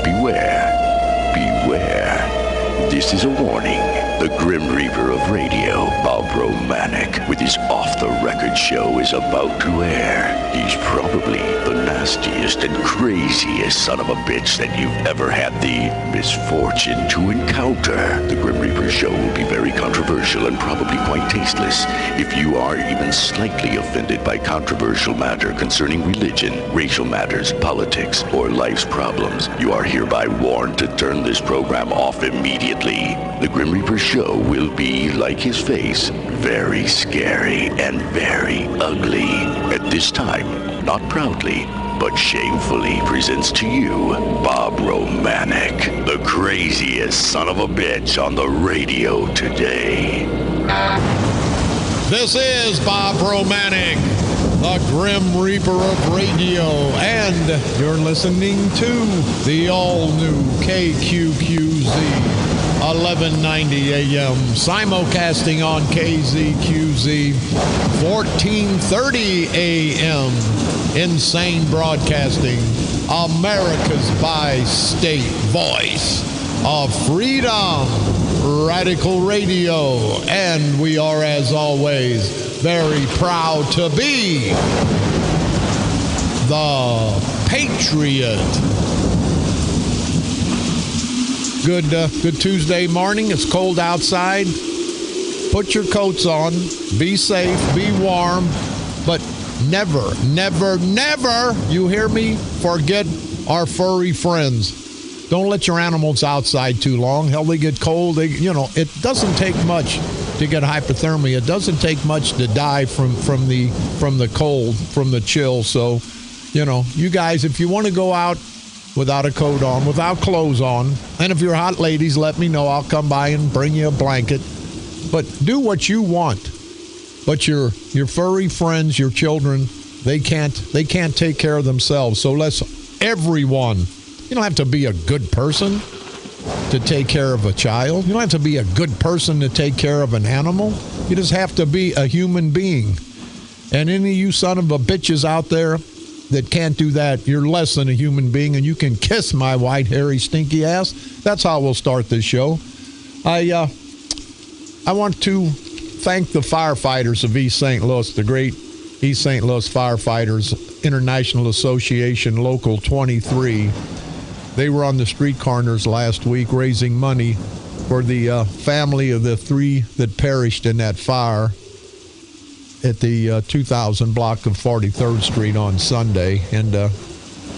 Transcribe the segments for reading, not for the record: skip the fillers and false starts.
beware, beware. This is a warning. The Grim Reaper of radio, Bob Romanik, with his off-the-record show is about to air. He's probably the nastiest and craziest son of a bitch that you've ever had the misfortune to encounter. The Grim Reaper show will be very controversial and probably quite tasteless. If you are even slightly offended by controversial matter concerning religion, racial matters, politics, or life's problems, you are hereby warned to turn this program off immediately. The Grim Reaper show will be, like his face, very scary and very ugly. At this time, not proudly, but shamefully presents to you Bob Romanik, the craziest son of a bitch on the radio today. This is Bob Romanik, the Grim Reaper of radio, and you're listening to the all-new KQQZ 1190 AM, simulcasting on KZQZ 1430 AM, Insane Broadcasting, America's bi-state voice of freedom, Radical Radio, and we are, as always, very proud to be the Patriot. Good Tuesday morning. It's cold outside. Put your coats on. Be safe. Be warm. But never, never, never, you hear me, forget our furry friends. Don't let your animals outside too long. Hell, they get cold. It doesn't take much to get hypothermia. It doesn't take much to die from the cold, from the chill. So, you guys, if you want to go out without a coat on, without clothes on, and if you're hot ladies, let me know. I'll come by and bring you a blanket. But do what you want. But your furry friends, your children, they can't take care of themselves. So let's everyone. You don't have to be a good person to take care of a child. You don't have to be a good person to take care of an animal. You just have to be a human being. And any of you son of a bitches out there that can't do that, you're less than a human being, and you can kiss my white, hairy, stinky ass. That's how we'll start this show. I want to thank the firefighters of East St. Louis, the great East St. Louis Firefighters International Association, Local 23. They were on the street corners last week raising money for the family of the 3 that perished in that fire at the 2000 block of 43rd Street on Sunday. And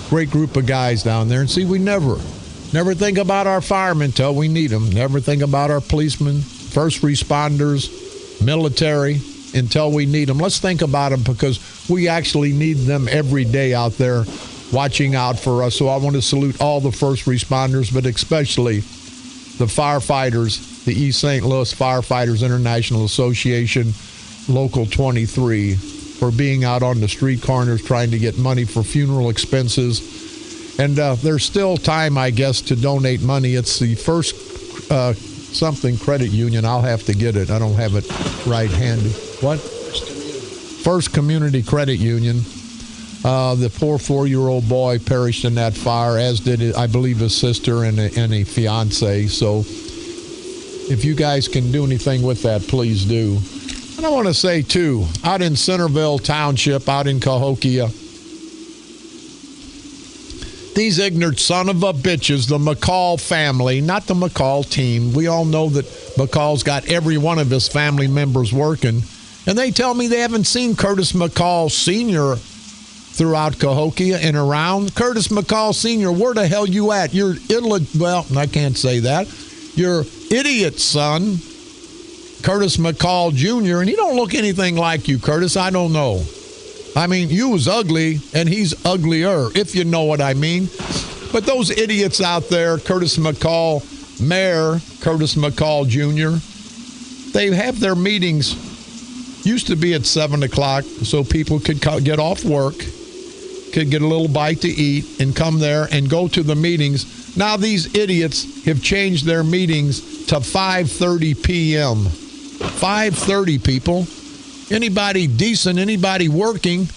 great group of guys down there. And see, we never think about our firemen until we need them. Never think about our policemen, first responders, military until we need them. Let's think about them because we actually need them every day out there watching out for us. So I want to salute all the first responders, but especially the firefighters, the East St. Louis Firefighters International Association, Local 23, for being out on the street corners trying to get money for funeral expenses. And there's still time, I guess, to donate money. It's the First something credit union. I'll have to get it. I don't have it right handy. What? First Community Credit Union. The poor 4-year-old boy perished in that fire, as did, I believe, his sister and a fiance. So if you guys can do anything with that, please do. And I want to say, too, out in Centerville Township, out in Cahokia, these ignorant son of a bitches, the McCall family, not the McCall team. We all know that McCall's got every one of his family members working. And they tell me they haven't seen Curtis McCall Sr. throughout Cahokia and around. Curtis McCall Sr., where the hell you at? You're well, I can't say that. You're idiot son, Curtis McCall Jr., and he don't look anything like you, Curtis. I don't know. I mean, you was ugly, and he's uglier, if you know what I mean. But those idiots out there, Curtis McCall, Mayor Curtis McCall Jr., they have their meetings, used to be at 7 o'clock, so people could get off work, could get a little bite to eat, and come there and go to the meetings. Now these idiots have changed their meetings to 5:30 p.m. 5:30, people. Anybody decent, anybody working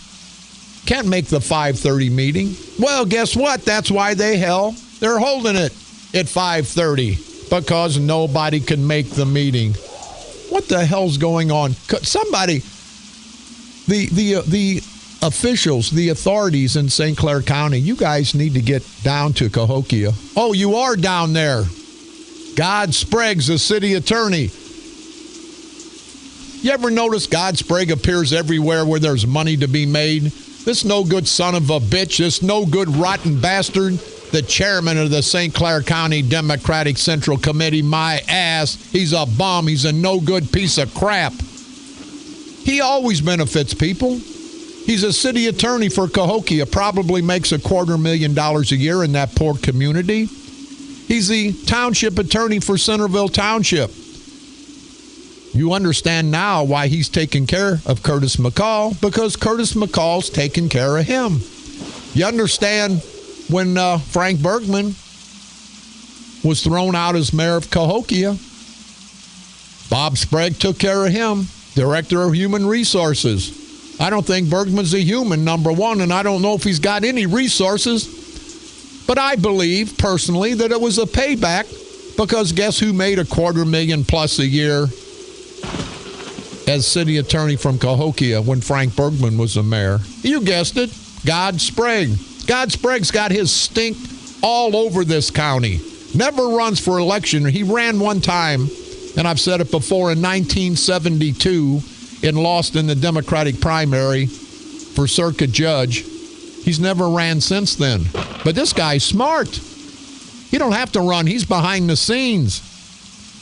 can't make the 5:30 meeting. Well, guess what? That's why they They're holding it at 5:30 because nobody can make the meeting. What the hell's going on? Somebody, the officials, the authorities in St. Clair County, you guys need to get down to Cahokia. Oh, you are down there. God Sprague's the city attorney. You ever notice God Sprague appears everywhere where there's money to be made? This no good son of a bitch, this no good rotten bastard, the chairman of the St. Clair County Democratic Central Committee, my ass, he's a bum, he's a no good piece of crap. He always benefits people. He's a city attorney for Cahokia, probably makes $250,000 a year in that poor community. He's the township attorney for Centerville Township. You understand now why he's taking care of Curtis McCall, because Curtis McCall's taking care of him. You understand when Frank Bergman was thrown out as mayor of Cahokia, Bob Sprague took care of him, director of human resources. I don't think Bergman's a human, number one, and I don't know if he's got any resources. But I believe, personally, that it was a payback, because guess who made $250,000 plus a year as city attorney from Cahokia when Frank Bergman was the mayor? You guessed it, God Sprague. God Sprague's got his stink all over this county. Never runs for election. He ran one time, and I've said it before, in 1972, and lost in the Democratic primary for circuit judge. He's never ran since then. But this guy's smart. He don't have to run. He's behind the scenes.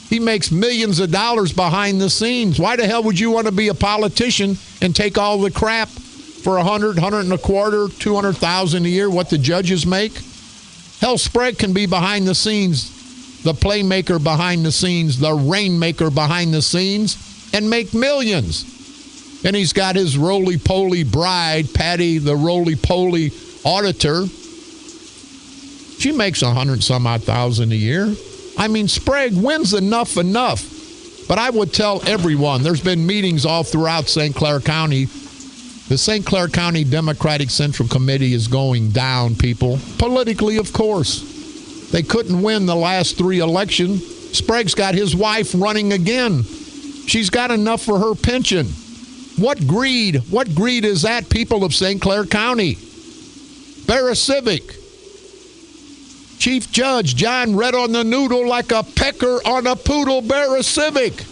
He makes millions of dollars behind the scenes. Why the hell would you want to be a politician and take all the crap for $100,000, $125,000, $200,000 a year, what the judges make? Hell, Sprague can be behind the scenes, the playmaker behind the scenes, the rainmaker behind the scenes, and make millions. And he's got his roly-poly bride, Patty, the roly-poly auditor. She makes $100,000 a year. I mean, Sprague wins enough. But I would tell everyone, there's been meetings all throughout St. Clair County. The St. Clair County Democratic Central Committee is going down, people. Politically, of course. They couldn't win the last 3 elections. Sprague's got his wife running again. She's got enough for her pension. What greed? What greed is that, people of St. Clair County? Barra Civic. Chief Judge John Red on the noodle like a pecker on a poodle, Barra Civic.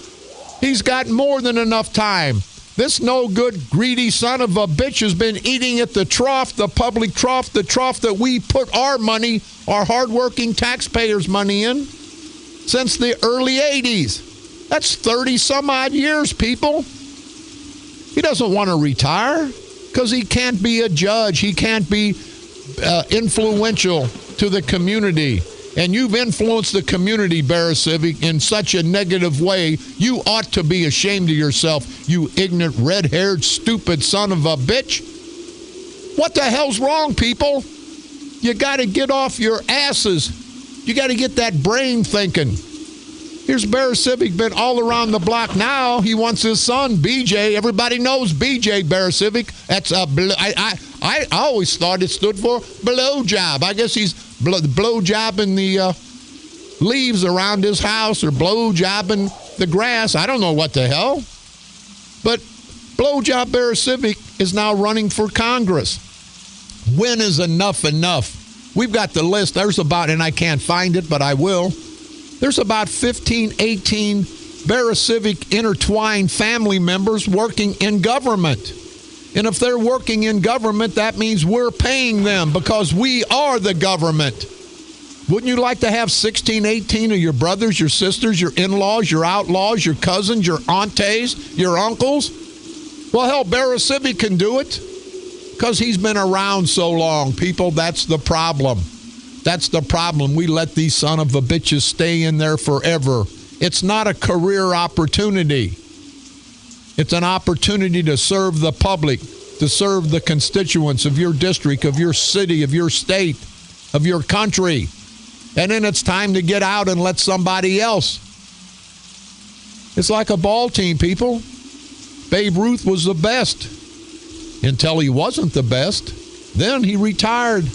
He's got more than enough time. This no good, greedy son of a bitch has been eating at the trough, the public trough, the trough that we put our money, our hardworking taxpayers' money in, since the early 80s. That's 30 some odd years, people. He doesn't want to retire because he can't be a judge. He can't be influential to the community. And you've influenced the community, Barra Civic, in such a negative way. You ought to be ashamed of yourself, you ignorant, red-haired, stupid son of a bitch. What the hell's wrong, people? You got to get off your asses. You got to get that brain thinking. Here's Barra Civic, been all around the block. Now he wants his son, BJ. Everybody knows BJ, Barra Civic. That's I always thought it stood for blowjob. I guess he's blowjobbing the leaves around his house or blowjobbing the grass. I don't know what the hell. But blowjob Barra Civic is now running for Congress. When is enough? We've got the list. There's about, and I can't find it, but I will. There's about 15, 18 Barra Civic intertwined family members working in government. And if they're working in government, that means we're paying them because we are the government. Wouldn't you like to have 16, 18 of your brothers, your sisters, your in-laws, your outlaws, your cousins, your aunties, your uncles? Well, hell, Barra Civic can do it because he's been around so long. People, that's the problem. That's the problem. We let these son of a bitches stay in there forever. It's not a career opportunity. It's an opportunity to serve the public, to serve the constituents of your district, of your city, of your state, of your country. And then it's time to get out and let somebody else. It's like a ball team, people. Babe Ruth was the best until he wasn't the best. Then he retired.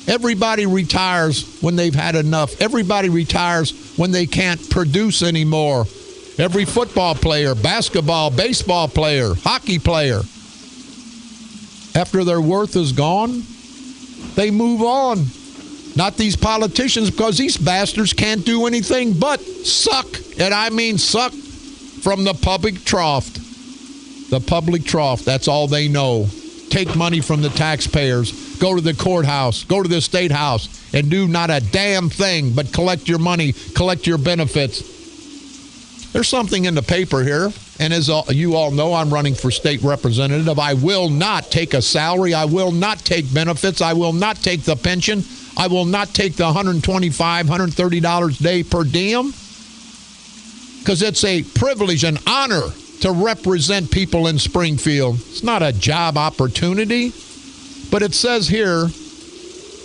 Everybody retires when they've had enough. Everybody retires when they can't produce anymore. Every football player, basketball, baseball player, hockey player, after their worth is gone, they move on. Not these politicians, because these bastards can't do anything but suck, and I mean suck, from the public trough. The public trough, that's all they know. Take money from the taxpayers, go to the courthouse, go to the state house, and do not a damn thing but collect your money, collect your benefits. There's something in the paper here, and as you all know, I'm running for state representative. I will not take a salary. I will not take benefits. I will not take the pension. I will not take the $125, $130 a day per diem, because it's a privilege and honor to represent people in Springfield. It's not a job opportunity, but it says here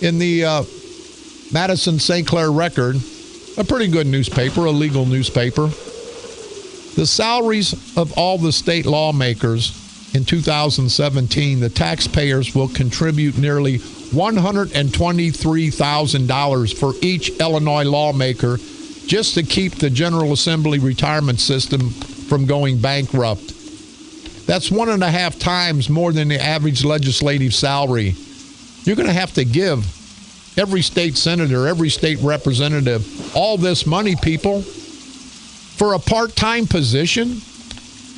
in the Madison St. Clair Record, a pretty good newspaper, a legal newspaper, the salaries of all the state lawmakers in 2017, the taxpayers will contribute nearly $123,000 for each Illinois lawmaker just to keep the General Assembly retirement system from going bankrupt. That's 1.5 times more than the average legislative salary. You're going to have to give every state senator, every state representative, all this money, people, for a part-time position.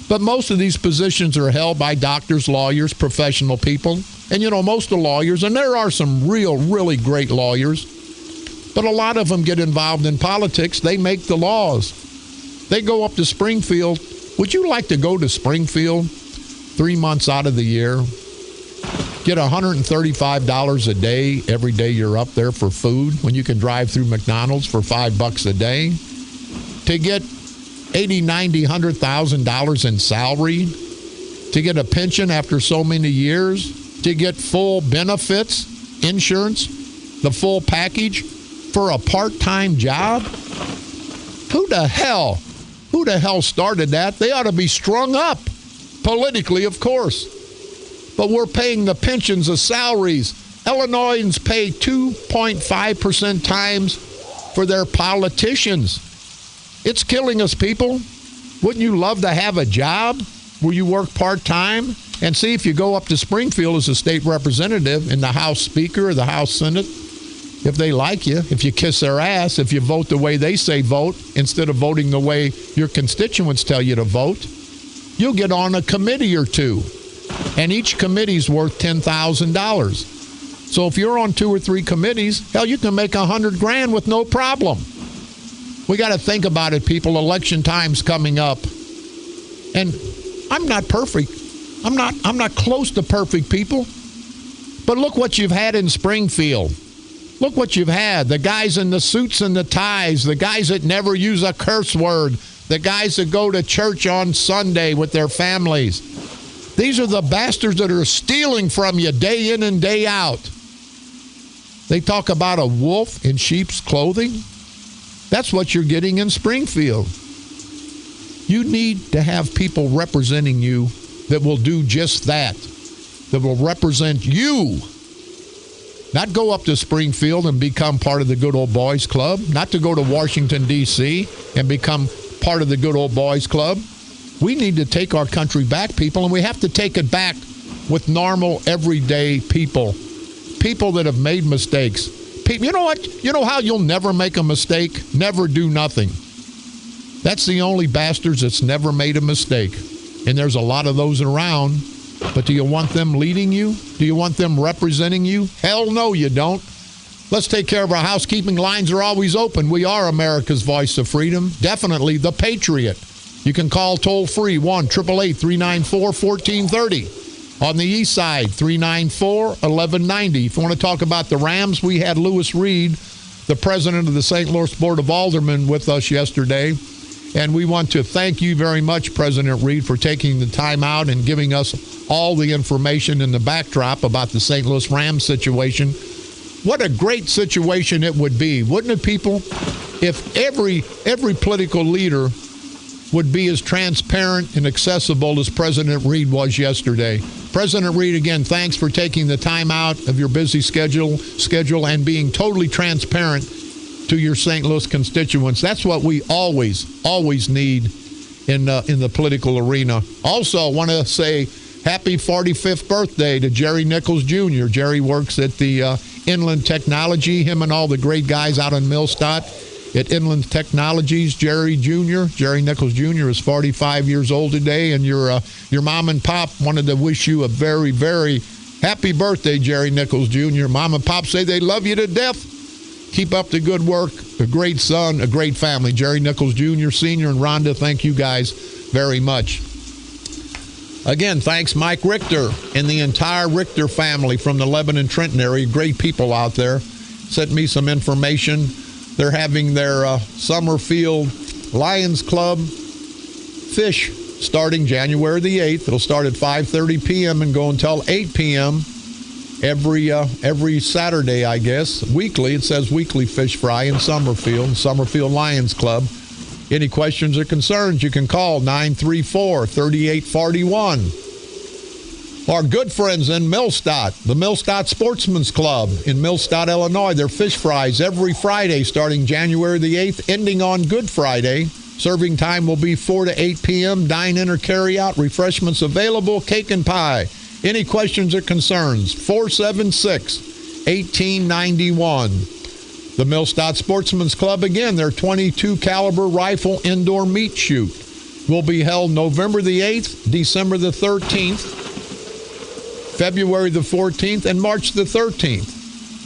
But most of these positions are held by doctors, lawyers, professional people. And, you know, most of the lawyers, and there are some really great lawyers, but a lot of them get involved in politics. They make the laws. They go up to Springfield. Would you like to go to Springfield 3 months out of the year, get $135 a day every day you're up there for food when you can drive through McDonald's for $5 a day, to get $80,000, $90,000, $100,000 in salary, to get a pension after so many years, to get full benefits, insurance, the full package for a part-time job? Who the hell started that? They ought to be strung up, politically, of course. But we're paying the pensions, the salaries. Illinoisans pay 2.5% times for their politicians. It's killing us, people. Wouldn't you love to have a job where you work part-time? And see, if you go up to Springfield as a state representative in the House Speaker or the House Senate, if they like you, if you kiss their ass, if you vote the way they say vote instead of voting the way your constituents tell you to vote, you'll get on a committee or two. And each committee's worth $10,000. So if you're on 2 or 3 committees, hell, you can make $100,000 with no problem. We got to think about it, people. Election time's coming up. And I'm not perfect. I'm not close to perfect, people. But look what you've had in Springfield. Look what you've had. The guys in the suits and the ties, the guys that never use a curse word, the guys that go to church on Sunday with their families. These are the bastards that are stealing from you day in and day out. They talk about a wolf in sheep's clothing. That's what you're getting in Springfield. You need to have people representing you that will do just that will represent you. Not go up to Springfield and become part of the good old boys club. Not to go to Washington, D.C. and become part of the good old boys club. We need to take our country back, people, and we have to take it back with normal, everyday people. People that have made mistakes. You know what? You know how you'll never make a mistake? Never do nothing. That's the only bastards that's never made a mistake. And there's a lot of those around. But do you want them leading you? Do you want them representing you? Hell no, you don't. Let's take care of our housekeeping. Lines are always open. We are America's voice of freedom. Definitely the Patriot. You can call toll-free 1-888-394-1430. On the east side, 394-1190. If you want to talk about the Rams, we had Lewis Reed, the president of the St. Louis Board of Aldermen, with us yesterday. And we want to thank you very much, President Reed, for taking the time out and giving us all the information in the backdrop about the St. Louis Rams situation. What a great situation it would be, wouldn't it, people, if every political leader would be as transparent and accessible as President Reed was yesterday. President Reed, again, thanks for taking the time out of your busy schedule and being totally transparent to your St. Louis constituents. That's what we always need in the political arena. Also, I want to say happy 45th birthday to Jerry Nichols Jr. Jerry works at the Inland Technology, him and all the great guys out in Millstadt at Inland Technologies. Jerry Nichols Jr. is 45 years old today, and your mom and pop wanted to wish you a very, very happy birthday, Jerry Nichols Jr. Mom and pop say they love you to death. Keep up the good work. A great son, a great family. Jerry Nichols Jr., Sr., and Rhonda, thank you guys very much. Again, thanks Mike Richter and the entire Richter family from the Lebanon-Trenton area. Great people out there. Sent me some information. They're having their Summerfield Lions Club Fish starting January the 8th. It'll start at 5:30 p.m. and go until 8 p.m. every Saturday, I guess. Weekly. It says weekly fish fry in Summerfield Lions Club. Any questions or concerns, you can call 934-3841. Our good friends in Millstadt, the Millstadt Sportsman's Club in Millstadt, Illinois. Their fish fries every Friday starting January the 8th, ending on Good Friday. Serving time will be 4 to 8 p.m. Dine-in or carry-out. Refreshments available. Cake and pie. Any questions or concerns? 476-1891. The Millstadt Sportsman's Club, again, their .22 caliber rifle indoor meat shoot will be held November the 8th, December the 13th, February the 14th, and March the 13th.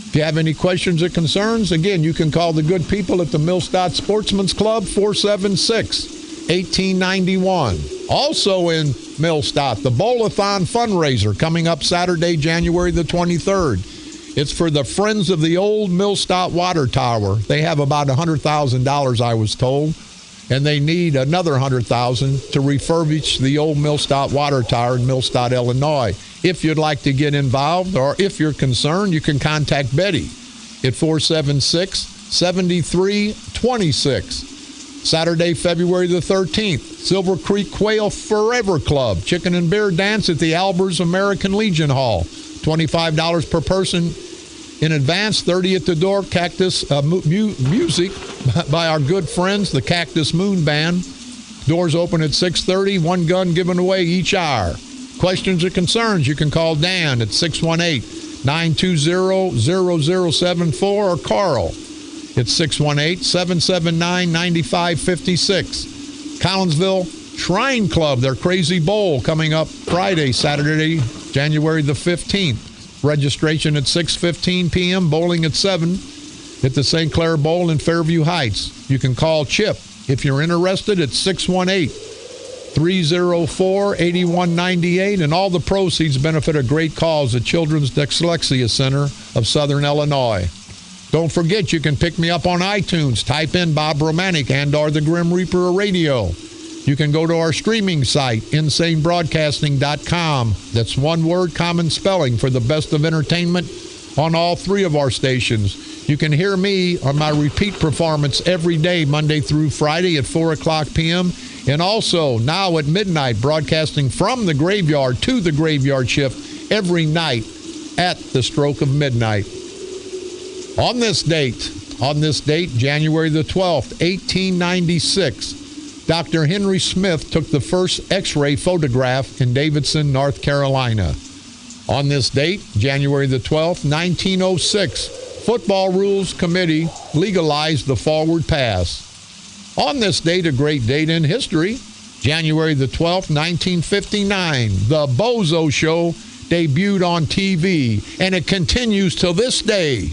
If you have any questions or concerns, again, you can call the good people at the Millstadt Sportsman's Club, 476-1891. Also in Millstadt, the Bowl-a-thon fundraiser coming up Saturday, January the 23rd. It's for the Friends of the Old Millstadt Water Tower. They have about $100,000, I was told, and they need another $100,000 to refurbish the old Millstadt Water Tower in Millstadt, Illinois. If you'd like to get involved or if you're concerned, you can contact Betty at 476-7326. Saturday, February the 13th, Silver Creek Quail Forever Club Chicken and Beer Dance at the Albers American Legion Hall. $25 per person in advance, $30 at the door. Cactus music by our good friends, the Cactus Moon Band. Doors open at 6:30. One gun given away each hour. Questions or concerns, you can call Dan at 618-920-0074 or Carl at 618-779-9556. Collinsville Shrine Club, their Crazy Bowl coming up Friday, Saturday, January the 15th. Registration at 6:15 p.m., bowling at 7 at the St. Clair Bowl in Fairview Heights. You can call Chip if you're interested at 618-304-8198, and all the proceeds benefit a great cause, the Children's Dyslexia Center of Southern Illinois. Don't forget, you can pick me up on iTunes. Type in Bob Romanik and or the Grim Reaper of Radio. You can go to our streaming site, insanebroadcasting.com. That's one word, common spelling, for the best of entertainment on all three of our stations. You can hear me on my repeat performance every day, Monday through Friday at 4 o'clock p.m. And also now at midnight, broadcasting from the graveyard to the graveyard shift every night at the stroke of midnight. On this date, January the 12th, 1896, Dr. Henry Smith took the first X-ray photograph in Davidson, North Carolina. On this date, January the 12th, 1906, Football Rules Committee legalized the forward pass. On this date, a great date in history, January the 12th, 1959, The Bozo Show debuted on TV, and it continues till this day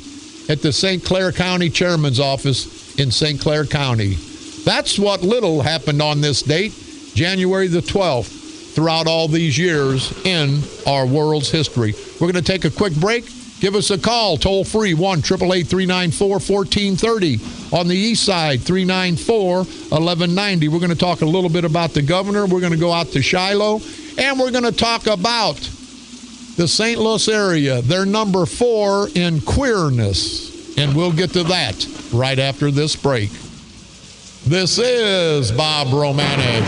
at the St. Clair County Chairman's Office in St. Clair County. That's what little happened on this date, January the 12th, throughout all these years in our world's history. We're going to take a quick break. Give us a call, toll free, 1-888-394-1430. On the east side, 394-1190. We're going to talk a little bit about the governor. We're going to go out to Shiloh, and we're going to talk about the St. Louis area. They're number 4 in queerness, and we'll get to that right after this break. This is Bob Romanik.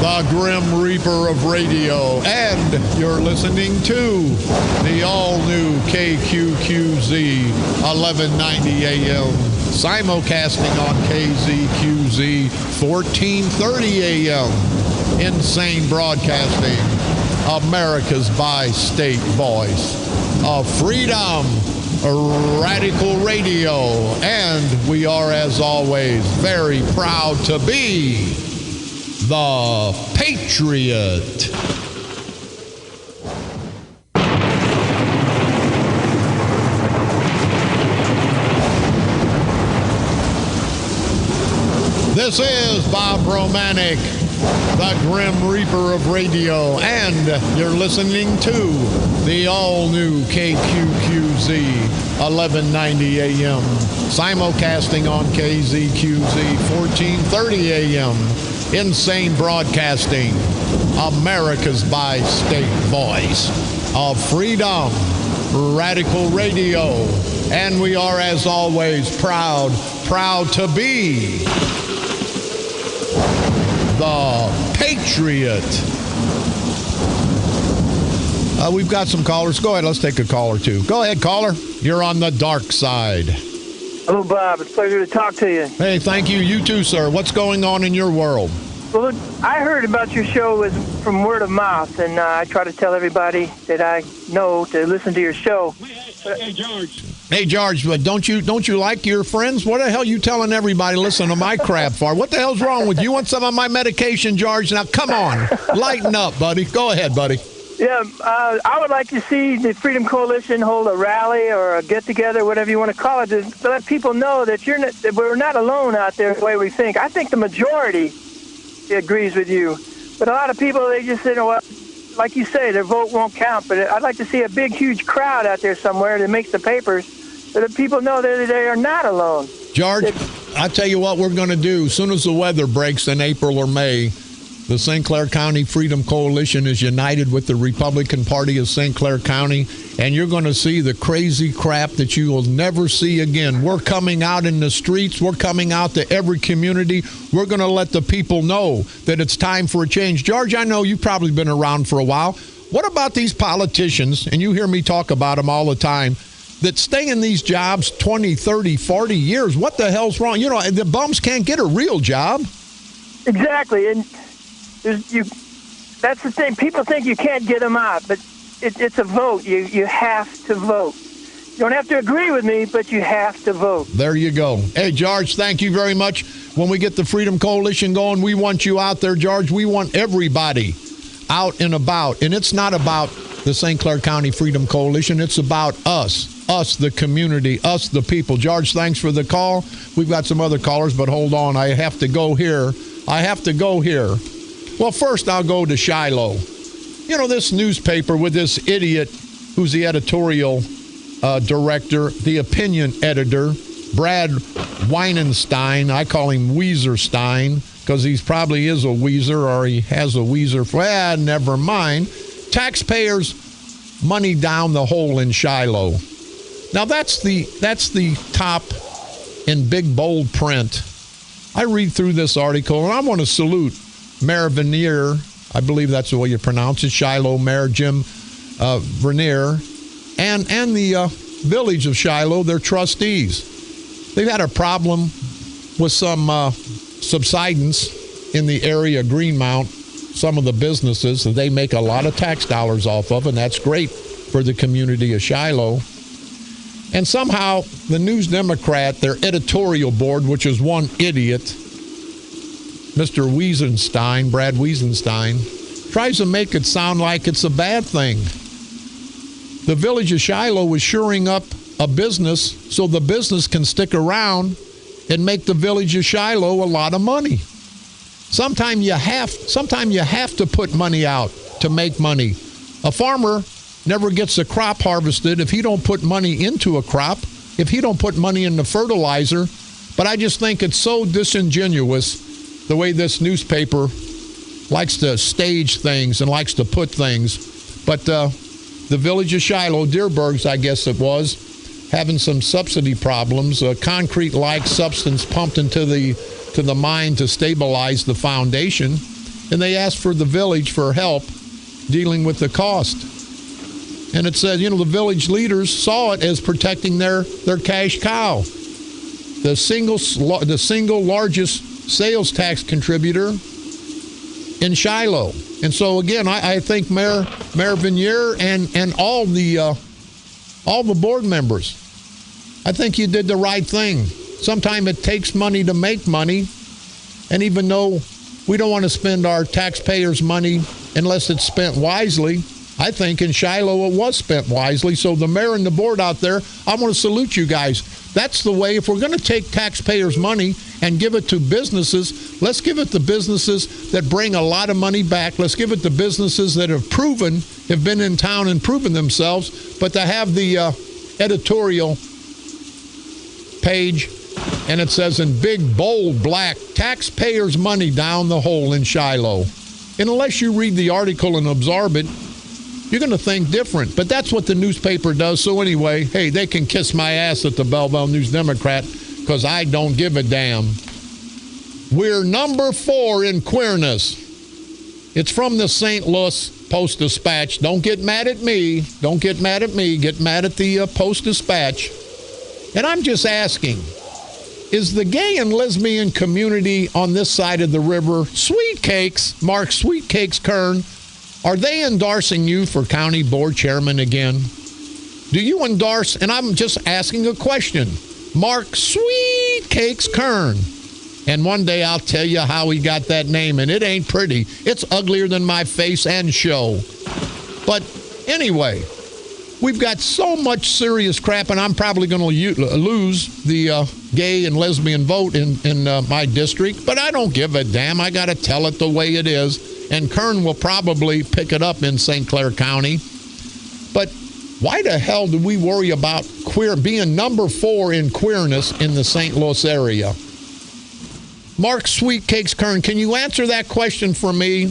the Grim Reaper of radio, and you're listening to the all-new KQQZ 1190 AM, simulcasting on KZQZ 1430 AM, Insane Broadcasting, America's bi-state voice of freedom, Radical Radio, and we are, as always, very proud to be the Patriot. This is Bob Romanik, the Grim Reaper of radio, and you're listening to the all-new KQQZ 1190 AM, simulcasting on KZQZ 1430 AM, Insane Broadcasting, America's bi-state voice of freedom, Radical Radio, and we are, as always, proud to be the Patriot. We've got some callers. Go ahead, let's take a call or two. Go ahead, caller. You're on the dark side. Hello, Bob. It's a pleasure to talk to you. Hey, thank you. You too, sir. What's going on in your world? Well, I heard about your show from word of mouth, and I try to tell everybody that I know to listen to your show. Hey, George. Hey, George, but don't you like your friends? What the hell are you telling everybody to listen to my crap for? What the hell's wrong with you? You want some of my medication, George? Now, come on. Lighten up, buddy. Go ahead, buddy. Yeah, I would like to see the Freedom Coalition hold a rally or a get-together, whatever you want to call it, to let people know that that we're not alone out there the way we think. I think the majority agrees with you. But a lot of people, they just say, well, like you say, their vote won't count. But I'd like to see a big, huge crowd out there somewhere that makes the papers so that people know that they are not alone. George, I'll tell you what we're going to do. As soon as the weather breaks in April or May, the St. Clair County Freedom Coalition is united with the Republican Party of St. Clair County, and you're going to see the crazy crap that you will never see again. We're coming out in the streets. We're coming out to every community. We're going to let the people know that it's time for a change. George, I know you've probably been around for a while. What about these politicians, and you hear me talk about them all the time, that stay in these jobs 20, 30, 40 years? What the hell's wrong? You know, the bums can't get a real job. Exactly, and that's the thing. People think you can't get them out, but it's a vote. You have to vote. You don't have to agree with me, but you have to vote. There you go. Hey, George, thank you very much. When we get the Freedom Coalition going, we want you out there, George. We want everybody out and about. And it's not about the St. Clair County Freedom Coalition. It's about us, the community, us, the people. George, thanks for the call. We've got some other callers, but hold on. I have to go here. Well, first, I'll go to Shiloh. You know, this newspaper with this idiot who's the editorial director, the opinion editor, Brad Weinenstein. I call him Weezerstein because he probably is a Weezer or he has a Weezer. Never mind. Taxpayers' money down the hole in Shiloh. Now, that's the top in big, bold print. I read through this article, and I want to salute Mayor Vernier, I believe that's the way you pronounce it, Shiloh Mayor Jim Vernier, and the village of Shiloh, their trustees. They've had a problem with some subsidence in the area, Greenmount, some of the businesses that they make a lot of tax dollars off of, and that's great for the community of Shiloh. And somehow the News Democrat, their editorial board, which is one idiot, Mr. Wiesenstein, Brad Wiesenstein, tries to make it sound like it's a bad thing. The village of Shiloh was shoring up a business so the business can stick around and make the village of Shiloh a lot of money. Sometimes you have to put money out to make money. A farmer never gets a crop harvested if he don't put money into a crop, if he don't put money into fertilizer. But I just think it's so disingenuous the way this newspaper likes to stage things and likes to put things. But the village of Shiloh, Deerbergs, I guess it was, having some subsidy problems, concrete-like substance pumped into the mine to stabilize the foundation. and they asked for the village for help dealing with the cost. And it said, the village leaders saw it as protecting their cash cow. The single largest sales tax contributor in Shiloh. And so again, I think Mayor Vanier and all the board members, I think you did the right thing. Sometimes it takes money to make money, and even though we don't want to spend our taxpayers' money unless it's spent wisely, I think in Shiloh it was spent wisely. So the mayor and the board out there, I want to salute you guys. That's the way. If we're going to take taxpayers' money and give it to businesses, let's give it to businesses that bring a lot of money back. Let's give it to businesses that have been in town and proven themselves. But to have the editorial page, and it says in big, bold, black, taxpayers' money down the hole in Shiloh. And unless you read the article and absorb it, you're going to think different. But that's what the newspaper does. So anyway, hey, they can kiss my ass at the Belleville News-Democrat because I don't give a damn. We're number 4 in queerness. It's from the St. Louis Post-Dispatch. Don't get mad at me. Don't get mad at me. Get mad at the Post-Dispatch. And I'm just asking, is the gay and lesbian community on this side of the river, Sweet Cakes, Mark Sweet Cakes Kern, are they endorsing you for county board chairman again? Do you endorse, and I'm just asking a question, Mark Sweet Cakes Kern? And one day I'll tell you how he got that name, and it ain't pretty. It's uglier than my face and show. But anyway, we've got so much serious crap, and I'm probably going to lose the gay and lesbian vote in my district, but I don't give a damn. I got to tell it the way it is. And Kern will probably pick it up in St. Clair County. But why the hell do we worry about being number 4 in queerness in the St. Louis area? Mark Sweet Cakes Kern, can you answer that question for me?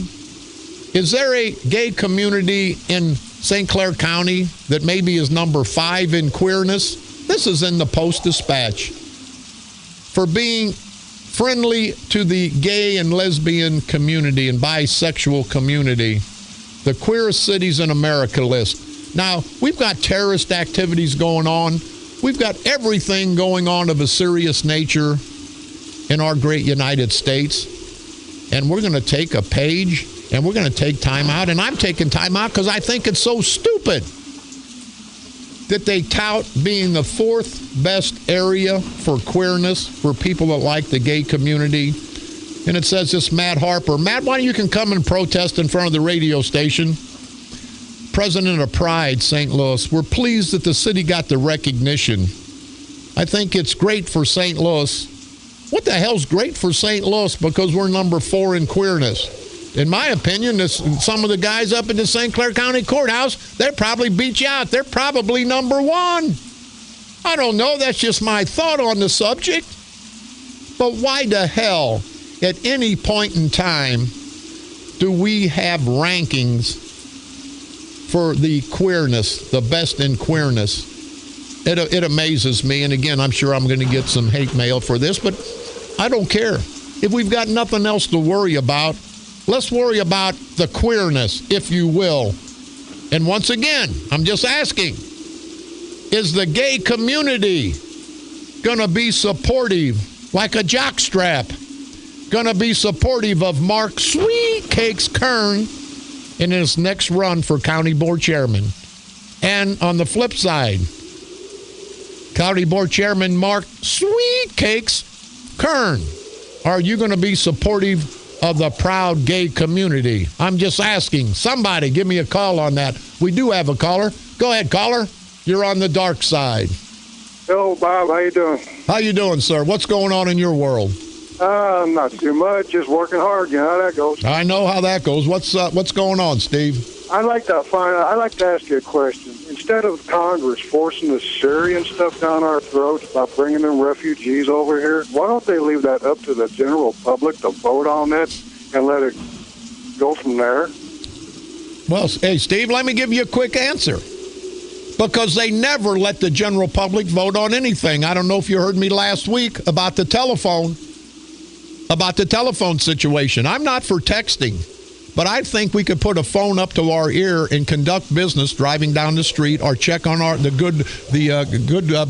Is there a gay community in St. Clair County that maybe is number 5 in queerness? This is in the Post-Dispatch. For being friendly to the gay and lesbian community and bisexual community, the queerest cities in America list. Now, we've got terrorist activities going on. We've got everything going on of a serious nature in our great United States. And we're going to take a page and we're going to take time out. And I'm taking time out because I think it's so stupid that they tout being the 4th best area for queerness for people that like the gay community. And it says this Matt Harper. Matt, why don't you can come and protest in front of the radio station? President of Pride, St. Louis. We're pleased that the city got the recognition. I think it's great for St. Louis. What the hell's great for St. Louis? Because we're number 4 in queerness. In my opinion, some of the guys up at the St. Clair County Courthouse, they probably beat you out. They're probably number 1. I don't know. That's just my thought on the subject. But why the hell, at any point in time, do we have rankings for the queerness, the best in queerness? It amazes me. And again, I'm sure I'm going to get some hate mail for this, but I don't care. If we've got nothing else to worry about, let's worry about the queerness, if you will. And once again, I'm just asking, is the gay community going to be supportive, like a jockstrap, going to be supportive of Mark Sweet Cakes Kern in his next run for county board chairman? And on the flip side, county board chairman Mark Sweet Cakes Kern, are you going to be supportive of the proud gay community? I'm just asking. Somebody give me a call on that. We do have a caller. Go ahead, caller. You're on the dark side. Hello, Bob. How you doing? How you doing, sir? What's going on in your world? Not too much. Just working hard. You know how that goes. I know how that goes. What's going on, Steve? I'd like to ask you a question. Instead of Congress forcing the Syrian stuff down our throats by bringing in refugees over here, why don't they leave that up to the general public to vote on it and let it go from there? Well, hey, Steve, let me give you a quick answer. Because they never let the general public vote on anything. I don't know if you heard me last week about the telephone situation. I'm not for texting. But I think we could put a phone up to our ear and conduct business driving down the street or check on the good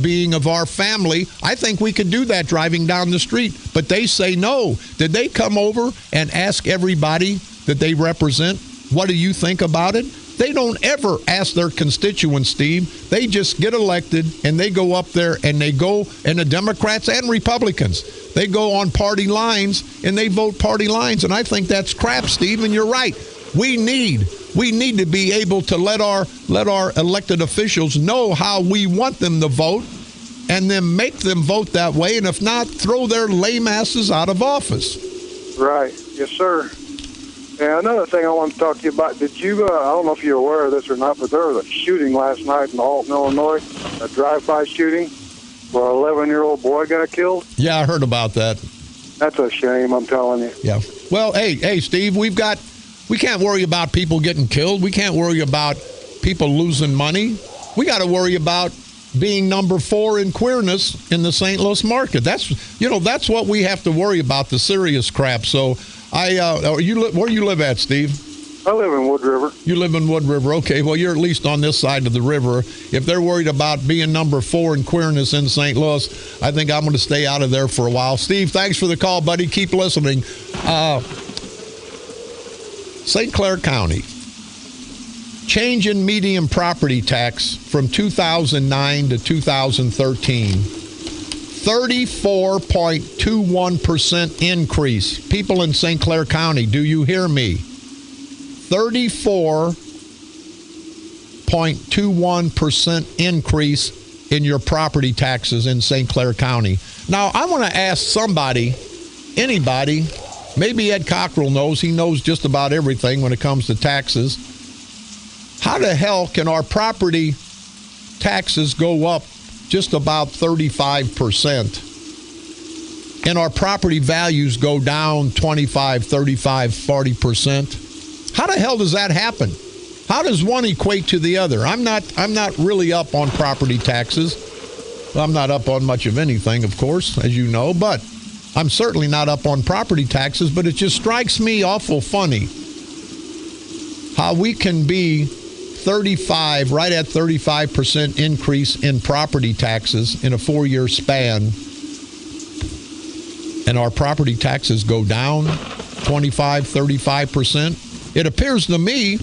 being of our family. I think we could do that driving down the street. But they say no. Did they come over and ask everybody that they represent, what do you think about it? They don't ever ask their constituents, Steve. They just get elected, and they go up there, and the Democrats and Republicans, they go on party lines, and they vote party lines. And I think that's crap, Steve, and you're right. We need to be able to let our elected officials know how we want them to vote, and then make them vote that way, and if not, throw their lame asses out of office. Right. Yes, sir. And another thing I want to talk to you about, did you, I don't know if you're aware of this or not, but there was a shooting last night in Alton, Illinois, a drive-by shooting where an 11-year-old boy got killed. Yeah, I heard about that. That's a shame, I'm telling you. Yeah. Well, hey, Steve, we can't worry about people getting killed. We can't worry about people losing money. We got to worry about being number 4 in queerness in the St. Louis market. That's what we have to worry about, the serious crap. So where you live at, Steve? I live in Wood River. You live in Wood River. Okay, well, you're at least on this side of the river. If they're worried about being number 4 in queerness in St. Louis, I think I'm going to stay out of there for a while. Steve, thanks for the call, buddy. Keep listening. St. Clair County. Change in median property tax from 2009 to 2013. 34.21% increase. People in St. Clair County, do you hear me? 34.21% increase in your property taxes in St. Clair County. Now, I want to ask somebody, anybody, maybe Ed Cockrell knows. He knows just about everything when it comes to taxes. How the hell can our property taxes go up just about 35%? And our property values go down 25, 35, 40%. How the hell does that happen? How does one equate to the other? I'm not really up on property taxes. I'm not up on much of anything, of course, as you know, but I'm certainly not up on property taxes, but it just strikes me awful funny how we can be right at 35% increase in property taxes in a 4-year span, and our property taxes go down 25, 35%. It appears to me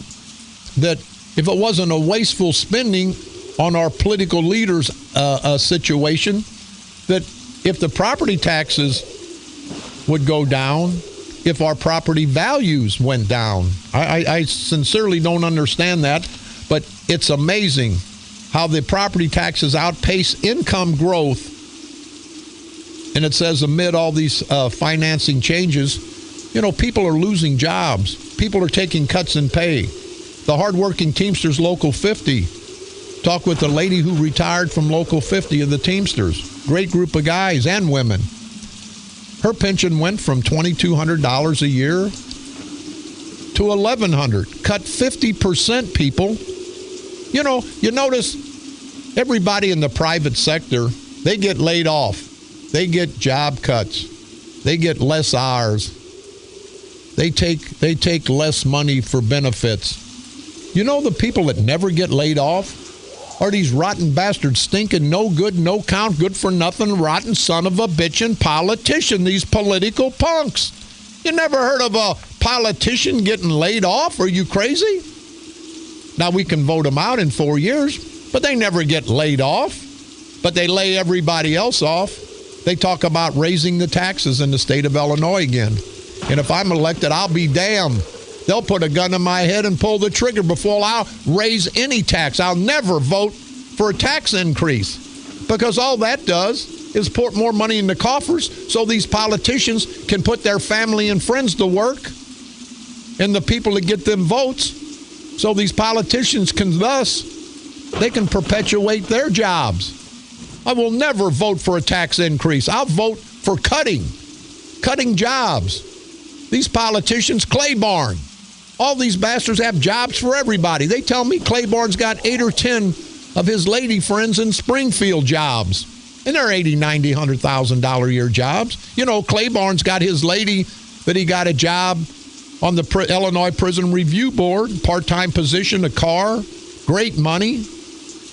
that if it wasn't a wasteful spending on our political leaders' situation, that if the property taxes would go down, if our property values went down. I sincerely don't understand that, but it's amazing how the property taxes outpace income growth. And it says amid all these financing changes, people are losing jobs. People are taking cuts in pay. The hardworking Teamsters Local 50. Talk with the lady who retired from Local 50 of the Teamsters. Great group of guys and women. Her pension went from $2,200 a year to $1,100. Cut 50%, people. You notice everybody in the private sector, they get laid off. They get job cuts. They get less hours. They take less money for benefits. The people that never get laid off are these rotten bastards, stinking, no good, no count, good for nothing, rotten son of a bitchin' politician, these political punks. You never heard of a politician getting laid off? Are you crazy? Now, we can vote them out in 4 years, but they never get laid off. But they lay everybody else off. They talk about raising the taxes in the state of Illinois again. And if I'm elected, I'll be damned. They'll put a gun to my head and pull the trigger before I'll raise any tax. I'll never vote for a tax increase, because all that does is put more money in the coffers so these politicians can put their family and friends to work, and the people that get them votes, so these politicians can they can perpetuate their jobs. I will never vote for a tax increase. I'll vote for cutting jobs. These politicians, Claiborne, all these bastards have jobs for everybody. They tell me Claiborne's got 8 or 10 of his lady friends in Springfield jobs. And they're $80,000, $90,000, $100,000 a year jobs. Claiborne's got his lady that he got a job on the Illinois Prison Review Board, part-time position, a car, great money.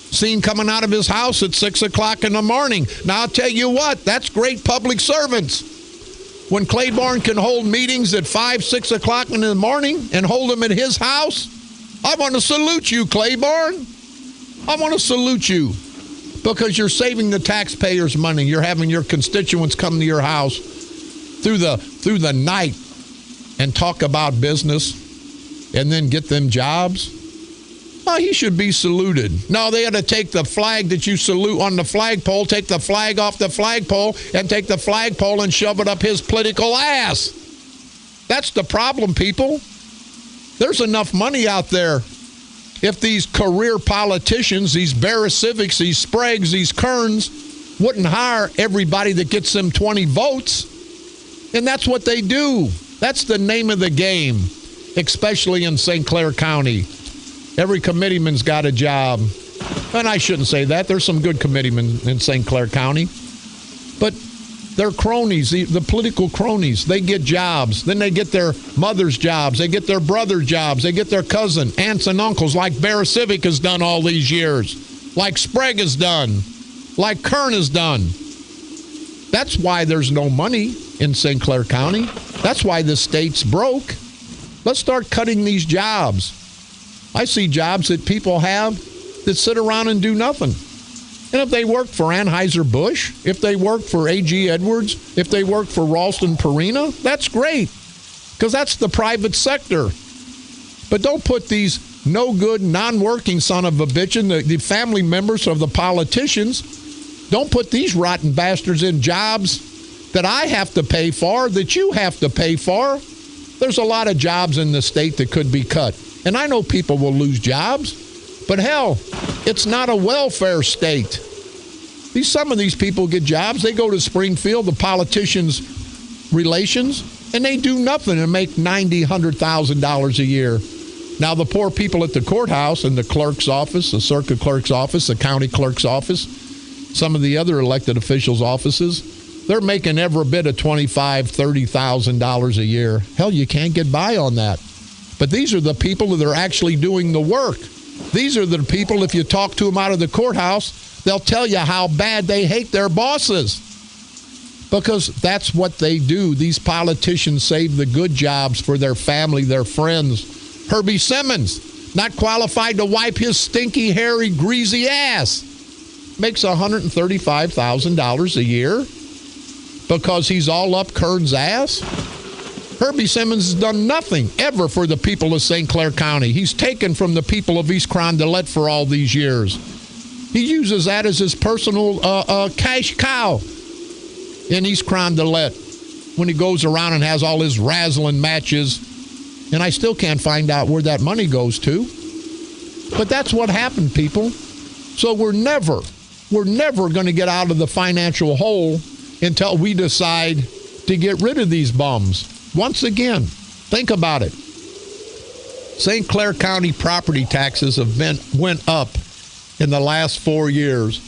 Seen coming out of his house at 6 o'clock in the morning. Now, I'll tell you what, that's great public servants. When Claiborne can hold meetings at 5, 6 o'clock in the morning and hold them at his house, I want to salute you, Claiborne. I want to salute you because you're saving the taxpayers money. You're having your constituents come to your house through the night and talk about business and then get them jobs. Oh, he should be saluted. No, they had to take the flag that you salute on the flagpole, take the flag off the flagpole, and take the flagpole and shove it up his political ass. That's the problem, people. There's enough money out there. If these career politicians, these Barra-Civics, these Spragues, these Kerns, wouldn't hire everybody that gets them 20 votes, and that's what they do. That's the name of the game, especially in St. Clair County. Every committeeman's got a job. And I shouldn't say that. There's some good committeemen in St. Clair County. But they're cronies, the political cronies. They get jobs. Then they get their mother's jobs. They get their brother's jobs. They get their cousin, aunts and uncles, like Barra-Civic has done all these years, like Sprague has done, like Kern has done. That's why there's no money in St. Clair County. That's why the state's broke. Let's start cutting these jobs. I see jobs that people have that sit around and do nothing. And if they work for Anheuser-Busch, if they work for A.G. Edwards, if they work for Ralston Purina, that's great, because that's the private sector. But don't put these no-good, non-working son of a bitch and the family members of the politicians, don't put these rotten bastards in jobs that I have to pay for, that you have to pay for. There's a lot of jobs in the state that could be cut. And I know people will lose jobs, but hell, it's not a welfare state. Some of these people get jobs. They go to Springfield, the politicians' relations, and they do nothing and make $90,000, $100,000 a year. Now, the poor people at the courthouse and the clerk's office, the circuit clerk's office, the county clerk's office, some of the other elected officials' offices, they're making every bit of $25,000, $30,000 a year. Hell, you can't get by on that. But these are the people that are actually doing the work. These are the people, if you talk to them out of the courthouse, they'll tell you how bad they hate their bosses. Because that's what they do. These politicians save the good jobs for their family, their friends. Herbie Simmons, not qualified to wipe his stinky, hairy, greasy ass, makes $135,000 a year because he's all up Kern's ass. Herbie Simmons has done nothing ever for the people of St. Clair County. He's taken from the people of East Carondelet for all these years. He uses that as his personal cash cow in East Carondelet when he goes around and has all his razzling matches. And I still can't find out where that money goes to. But that's what happened, people. So we're never going to get out of the financial hole until we decide to get rid of these bums. Once again, think about it. St. Clair County property taxes have went up in the last 4 years.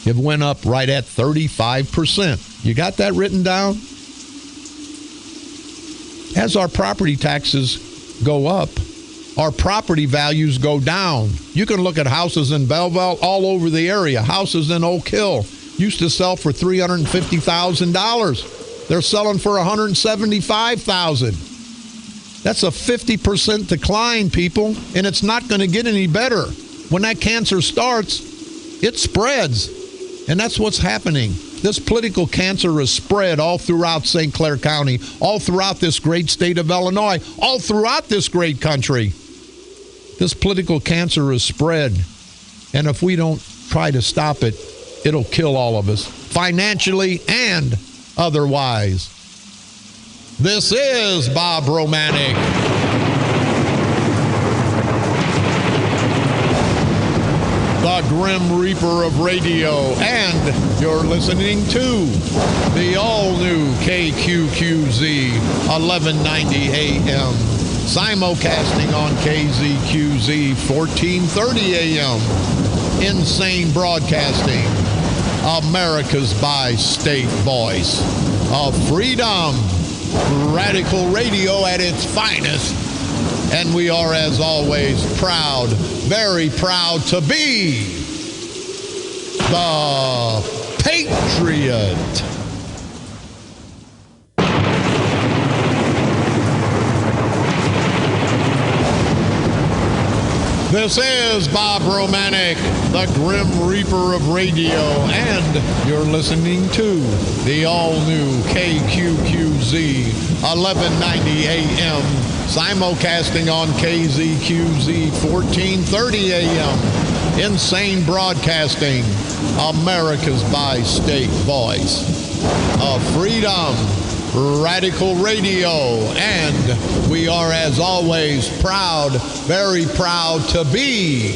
It went up right at 35%. You got that written down? As our property taxes go up, our property values go down. You can look at houses in Belleville all over the area. Houses in Oak Hill used to sell for $350,000. They're selling for $175,000. That's a 50% decline, people, and it's not going to get any better. When that cancer starts, it spreads, and that's what's happening. This political cancer is spread all throughout St. Clair County, all throughout this great state of Illinois, all throughout this great country. This political cancer is spread, and if we don't try to stop it, it'll kill all of us, financially and otherwise. This is Bob Romanik. The Grim Reaper of radio, and you're listening to the all-new KQQZ 1190 AM, simulcasting on KZQZ 1430 AM, Insane Broadcasting, America's bi-state voice of freedom. Radical radio at its finest. And we are, as always, proud, very proud to be the Patriot. This is Bob Romanik, the Grim Reaper of radio, and you're listening to the all-new KQQZ 1190 AM, simulcasting on KZQZ 1430 AM. Insane Broadcasting, America's bi-state voice of freedom. Radical Radio, and we are, as always, proud, very proud to be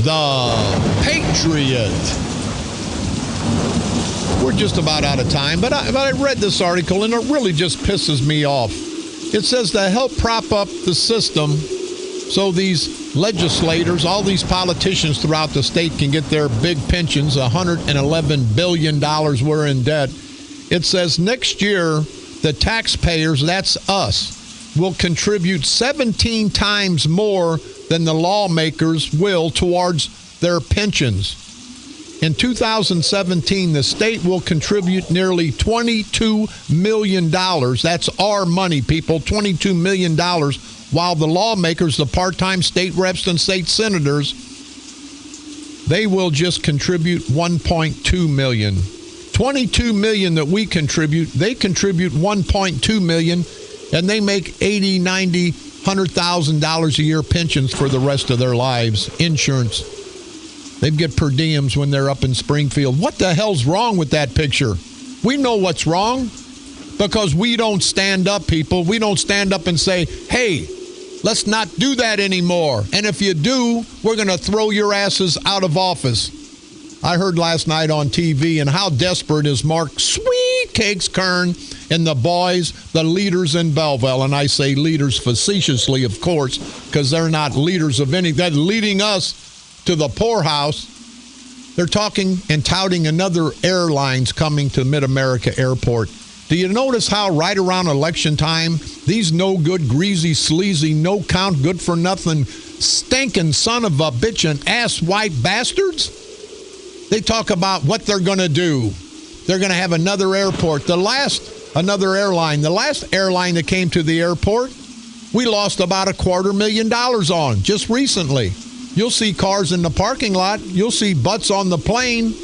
the Patriot. We're just about out of time, but I read this article, and it really just pisses me off. It says to help prop up the system so these legislators, all these politicians throughout the state can get their big pensions, $111 billion we're in debt. It says next year, the taxpayers, that's us, will contribute 17 times more than the lawmakers will towards their pensions. In 2017, the state will contribute nearly $22 million. That's our money, people, $22 million, while the lawmakers, the part-time state reps and state senators, they will just contribute $1.2 million. $22 million that we contribute, they contribute $1.2 million, and they make $80,000, $90,000, $100,000 a year pensions for the rest of their lives. Insurance. They get per diems when they're up in Springfield. What the hell's wrong with that picture? We know what's wrong because we don't stand up, people. We don't stand up and say, hey, let's not do that anymore. And if you do, we're going to throw your asses out of office. I heard last night on TV, and how desperate is Mark Sweet Cakes Kern and the boys, the leaders in Belleville. And I say leaders facetiously, of course, because they're not leaders of anything. They're leading us to the poorhouse. They're talking and touting another airlines coming to Mid-America Airport. Do you notice how right around election time, these no good, greasy, sleazy, no count, good for nothing, stinking son of a bitch and ass white bastards? They talk about what they're going to do. They're going to have another airport. Another airline. The last airline that came to the airport, we lost about $250,000 on just recently. You'll see cars in the parking lot. You'll see butts on the plane.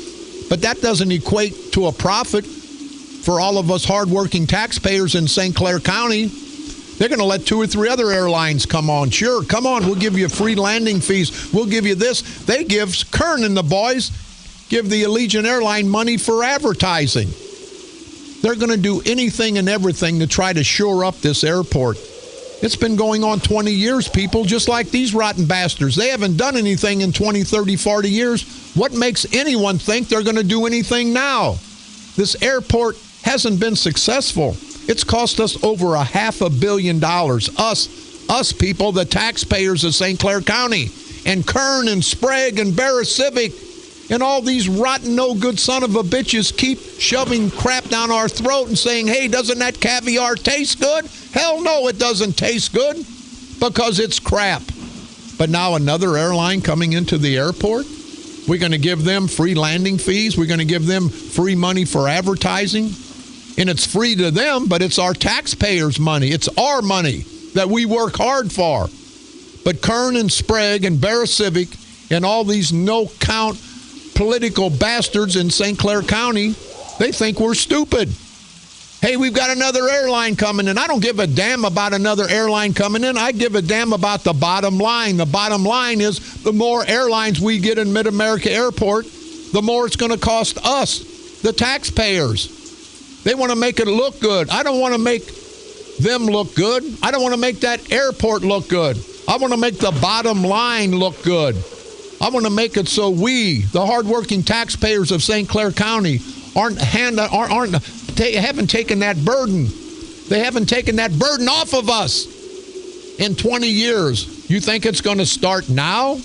But that doesn't equate to a profit for all of us hardworking taxpayers in St. Clair County. They're going to let 2 or 3 other airlines come on. Sure, come on. We'll give you free landing fees. We'll give you this. They give Kern and the boys, give the Allegiant Airline money for advertising. They're going to do anything and everything to try to shore up this airport. It's been going on 20 years, people, just like these rotten bastards. They haven't done anything in 20, 30, 40 years. What makes anyone think they're going to do anything now? This airport hasn't been successful. It's cost us over $500 million. Us people, the taxpayers of St. Clair County. And Kern and Sprague and Barra Civic and all these rotten, no good son of a bitches keep shoving crap down our throat and saying, hey, doesn't that caviar taste good? Hell no, it doesn't taste good because it's crap. But now another airline coming into the airport, we're going to give them free landing fees. We're going to give them free money for advertising. And it's free to them, but it's our taxpayers' money. It's our money that we work hard for. But Kern and Sprague and Barra Civic and all these no-count political bastards in St. Clair County, they think we're stupid. Hey, we've got another airline coming in. I don't give a damn about another airline coming in. I give a damn about the bottom line. The bottom line is the more airlines we get in Mid-America Airport, the more it's going to cost us, the taxpayers. They want to make it look good. I don't want to make them look good. I don't want to make that airport look good. I want to make the bottom line look good. I want to make it so we, the hardworking taxpayers of St. Clair County, haven't taken that burden. They haven't taken that burden off of us in 20 years. You think it's going to start now?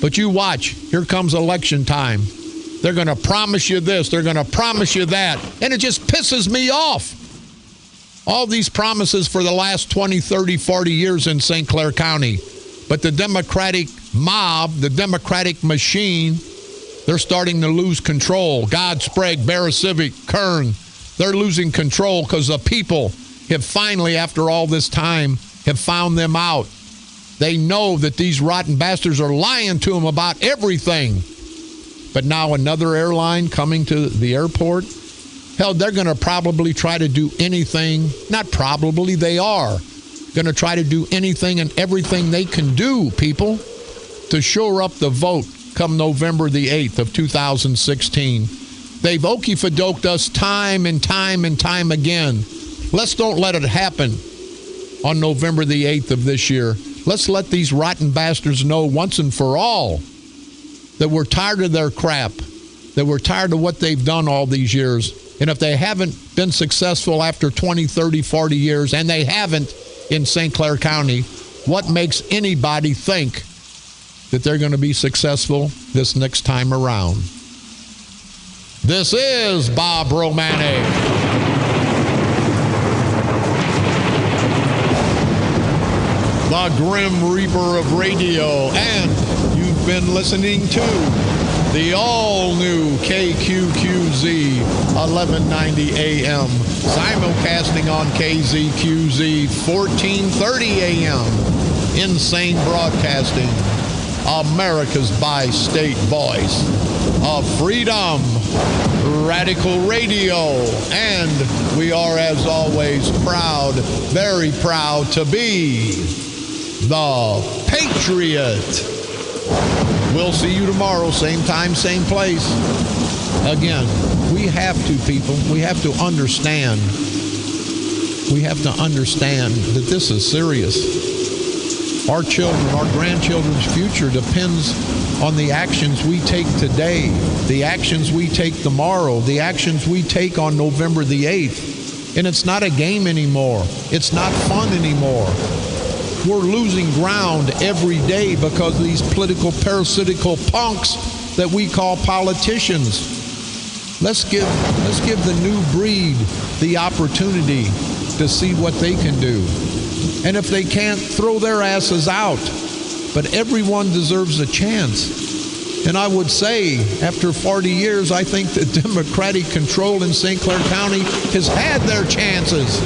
But you watch. Here comes election time. They're going to promise you this. They're going to promise you that. And it just pisses me off. All these promises for the last 20, 30, 40 years in St. Clair County. But the Democratic mob, the Democratic machine, they're starting to lose control. God, Sprague, Barra Civic, Kern, they're losing control because the people have finally, after all this time, have found them out. They know that these rotten bastards are lying to them about everything. But now another airline coming to the airport, hell, they're going to probably try to do anything. Not probably, they are going to try to do anything and everything they can do, people, to shore up the vote come November the 8th of 2016. They've okey-fadoked us time and time and time again. Let's don't let it happen on November the 8th of this year. Let's let these rotten bastards know once and for all that we're tired of their crap, that we're tired of what they've done all these years. And if they haven't been successful after 20, 30, 40 years, and they haven't in St. Clair County, what makes anybody think that they're going to be successful this next time around? This is Bob Romanik. The Grim Reaper of Radio, and you've been listening to the all-new KQQZ 1190 AM, simulcasting on KZQZ 1430 AM, Insane Broadcasting, America's bi-state voice of freedom, Radical Radio, and we are, as always, proud, very proud to be the Patriot. We'll see you tomorrow, same time, same place. Again, we have to, people, we have to understand. We have to understand that this is serious. Our children, our grandchildren's future depends on the actions we take today, the actions we take tomorrow, the actions we take on November the 8th. And it's not a game anymore. It's not fun anymore. We're losing ground every day because of these political parasitical punks that we call politicians. Let's give the new breed the opportunity to see what they can do. And if they can't, throw their asses out. But everyone deserves a chance. And I would say, after 40 years, I think that Democratic control in St. Clair County has had their chances.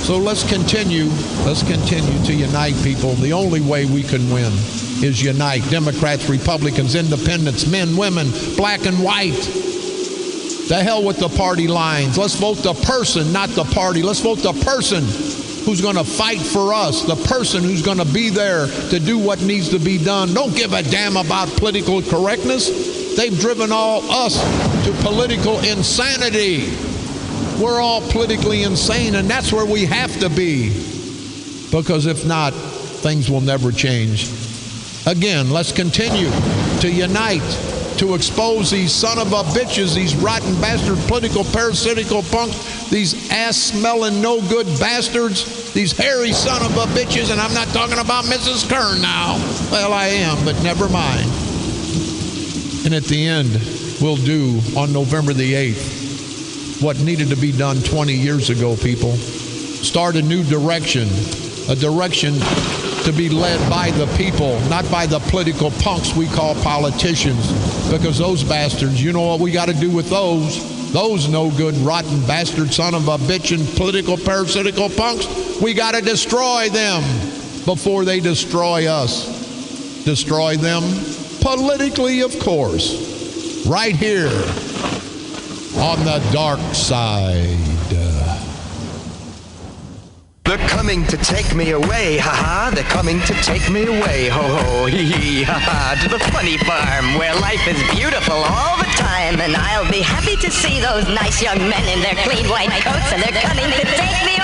So let's continue to unite, people. The only way we can win is unite. Democrats, Republicans, independents, men, women, black and white. The hell with the party lines. Let's vote the person, not the party. Let's vote the person who's going to fight for us, the person who's going to be there to do what needs to be done. Don't give a damn about political correctness. They've driven all us to political insanity. We're all politically insane, and that's where we have to be. Because if not, things will never change. Again, let's continue to unite, to expose these son of a bitches, these rotten bastard political parasitical punks, these ass-smelling no-good bastards, these hairy son of a bitches, and I'm not talking about Mrs. Kern now. Well, I am, but never mind. And at the end, we'll do on November the 8th what needed to be done 20 years ago, people. Start a new direction, a direction to be led by the people, not by the political punks we call politicians. Because those bastards, you know what we got to do with those? Those no good, rotten bastard son of a bitch and political parasitical punks, we got to destroy them before they destroy us. Destroy them politically, of course, right here on the dark side. They're coming to take me away, ha-ha. They're coming to take me away, ho-ho, hee-hee, ha-ha. To the funny farm where life is beautiful all the time. And I'll be happy to see those nice young men in their clean white coats. And they're coming to take me